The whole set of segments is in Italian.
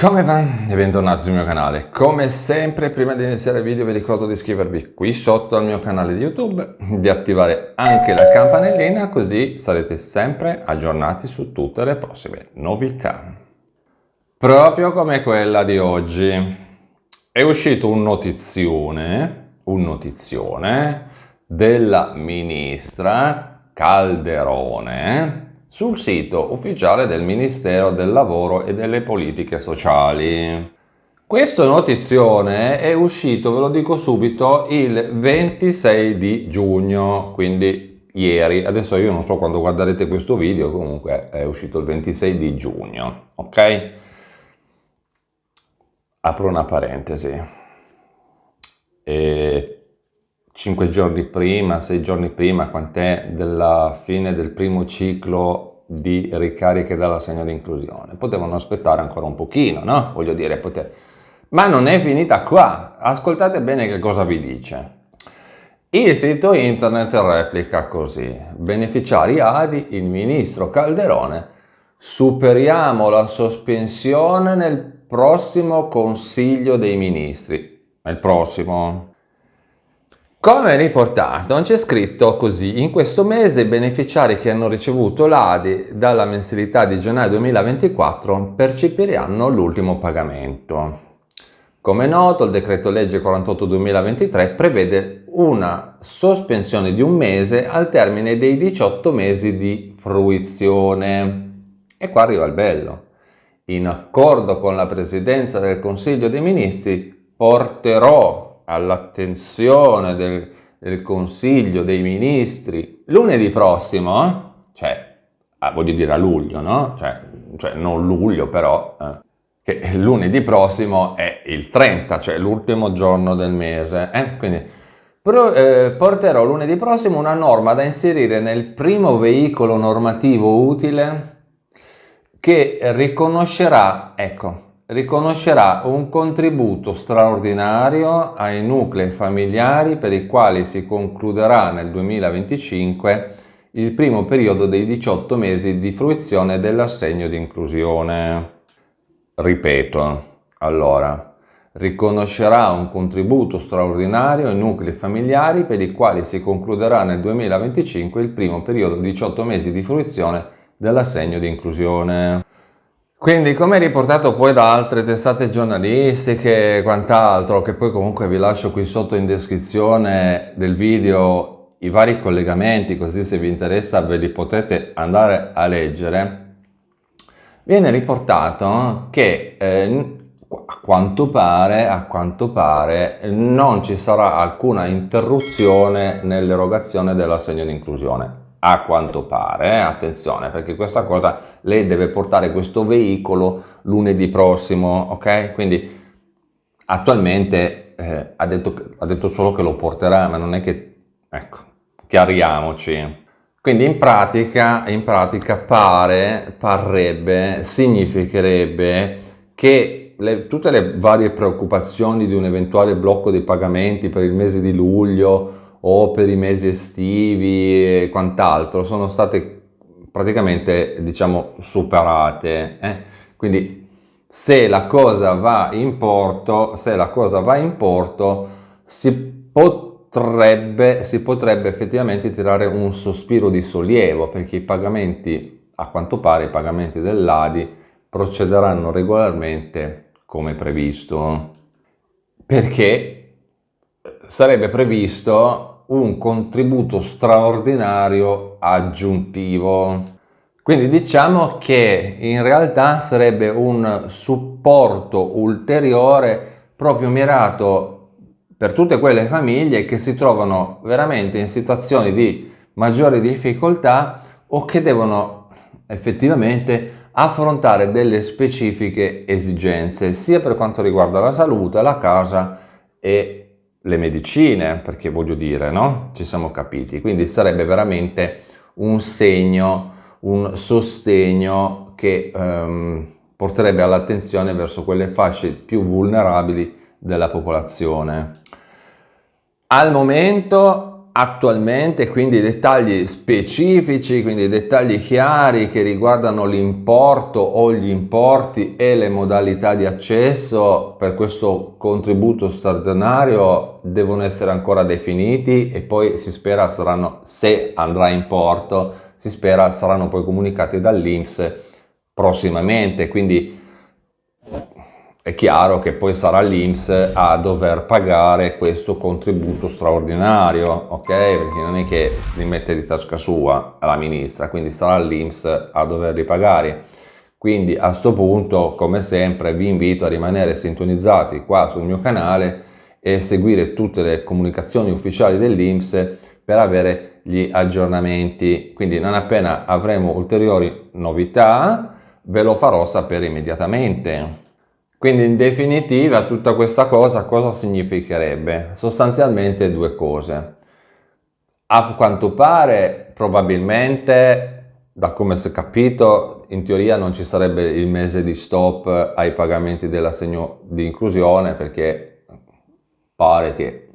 Come va? E bentornati sul mio canale. Come sempre, prima di iniziare il video vi ricordo di iscrivervi qui sotto al mio canale di YouTube, di attivare anche la campanellina così sarete sempre aggiornati su tutte le prossime novità. Proprio come quella di oggi. È uscito un notizione della ministra Calderone sul sito ufficiale del Ministero del Lavoro e delle Politiche Sociali. Questo notizione è uscito, ve lo dico subito, il 26 di giugno, quindi ieri. Adesso io non so quando guarderete questo video, comunque è uscito il 26 di giugno, ok? Apro una parentesi. 5 giorni prima, 6 giorni prima, quant'è, della fine del primo ciclo di ricariche dall'assegno di inclusione. Potevano aspettare ancora un pochino, no? Voglio dire, ma non è finita qua. Ascoltate bene che cosa vi dice. Il sito internet replica così: beneficiari ADI, il ministro Calderone, superiamo la sospensione nel prossimo Consiglio dei Ministri. Nel prossimo. Come riportato, c'è scritto così: in questo mese i beneficiari che hanno ricevuto l'ADI dalla mensilità di gennaio 2024 percepiranno l'ultimo pagamento. Come noto, il decreto legge 48/2023 prevede una sospensione di un mese al termine dei 18 mesi di fruizione. E qua arriva il bello. In accordo con la Presidenza del Consiglio dei Ministri, porterò all'attenzione del Consiglio dei Ministri lunedì prossimo, voglio dire a luglio, no? Cioè non luglio però, che lunedì prossimo è il 30, cioè l'ultimo giorno del mese, quindi porterò lunedì prossimo una norma da inserire nel primo veicolo normativo utile che riconoscerà un contributo straordinario ai nuclei familiari per i quali si concluderà nel 2025 il primo periodo dei 18 mesi di fruizione dell'assegno di inclusione. Ripeto, allora, riconoscerà un contributo straordinario ai nuclei familiari per i quali si concluderà nel 2025 il primo periodo di 18 mesi di fruizione dell'assegno di inclusione. Quindi, come riportato poi da altre testate giornalistiche e quant'altro, che poi comunque vi lascio qui sotto in descrizione del video i vari collegamenti, così se vi interessa ve li potete andare a leggere, viene riportato che a quanto pare non ci sarà alcuna interruzione nell'erogazione dell'assegno di inclusione. A quanto pare, attenzione, perché questa cosa lei deve portare questo veicolo lunedì prossimo, ok? Quindi attualmente ha detto solo che lo porterà, ma non è che, ecco, chiariamoci. Quindi in pratica significherebbe che tutte le varie preoccupazioni di un eventuale blocco dei pagamenti per il mese di luglio o per i mesi estivi e quant'altro sono state praticamente, diciamo, superate. Quindi se la cosa va in porto, si potrebbe effettivamente tirare un sospiro di sollievo, perché i pagamenti, a quanto pare, i pagamenti dell'ADI procederanno regolarmente come previsto, perché sarebbe previsto un contributo straordinario aggiuntivo. Quindi diciamo che in realtà sarebbe un supporto ulteriore proprio mirato per tutte quelle famiglie che si trovano veramente in situazioni di maggiori difficoltà o che devono effettivamente affrontare delle specifiche esigenze, sia per quanto riguarda la salute, la casa e le medicine, perché voglio dire, no? Ci siamo capiti. Quindi sarebbe veramente un segno, un sostegno che porterebbe all'attenzione verso quelle fasce più vulnerabili della popolazione. Al momento attualmente, quindi dettagli specifici, quindi dettagli chiari che riguardano l'importo o gli importi e le modalità di accesso per questo contributo straordinario devono essere ancora definiti e poi si spera saranno, se andrà in porto, si spera saranno poi comunicati dall'INPS prossimamente, quindi è chiaro che poi sarà l'INPS a dover pagare questo contributo straordinario, ok? Perché non è che li mette di tasca sua alla ministra, quindi sarà l'INPS a doverli pagare. Quindi a sto punto, come sempre, vi invito a rimanere sintonizzati qua sul mio canale e seguire tutte le comunicazioni ufficiali dell'INPS per avere gli aggiornamenti. Quindi non appena avremo ulteriori novità, ve lo farò sapere immediatamente. Quindi in definitiva tutta questa cosa significherebbe? Sostanzialmente due cose. A quanto pare probabilmente, da come si è capito, in teoria non ci sarebbe il mese di stop ai pagamenti dell'assegno di inclusione perché pare che,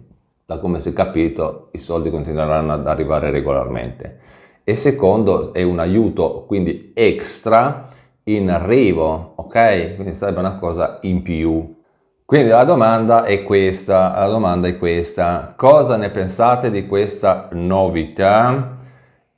da come si è capito, i soldi continueranno ad arrivare regolarmente. E secondo è un aiuto quindi extra in arrivo, ok? Quindi sarebbe una cosa in più. Quindi la domanda è questa, cosa ne pensate di questa novità?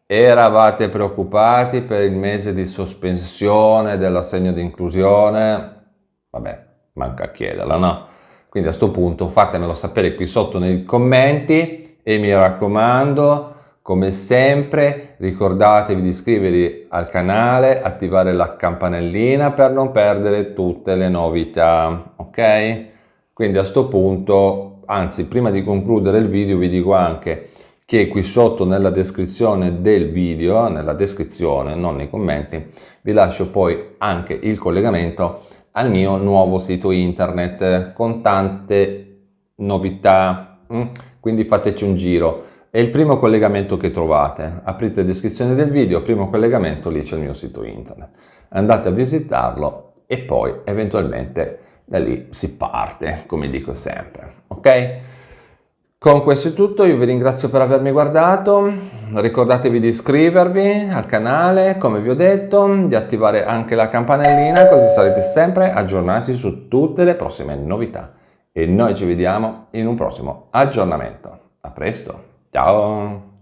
Eravate preoccupati per il mese di sospensione dell'assegno di inclusione? Vabbè, manca a chiederla, no? Quindi a questo punto fatemelo sapere qui sotto nei commenti e mi raccomando, come sempre, ricordatevi di iscrivervi al canale, attivare la campanellina per non perdere tutte le novità, ok? Quindi a questo punto, anzi, prima di concludere il video vi dico anche che qui sotto nella descrizione del video, nella descrizione, non nei commenti, vi lascio poi anche il collegamento al mio nuovo sito internet con tante novità, quindi fateci un giro. È il primo collegamento che trovate, aprite la descrizione del video, primo collegamento, lì c'è il mio sito internet. Andate a visitarlo e poi eventualmente da lì si parte, come dico sempre, ok? Con questo è tutto, io vi ringrazio per avermi guardato, ricordatevi di iscrivervi al canale, come vi ho detto, di attivare anche la campanellina, così sarete sempre aggiornati su tutte le prossime novità. E noi ci vediamo in un prossimo aggiornamento. A presto, ciao!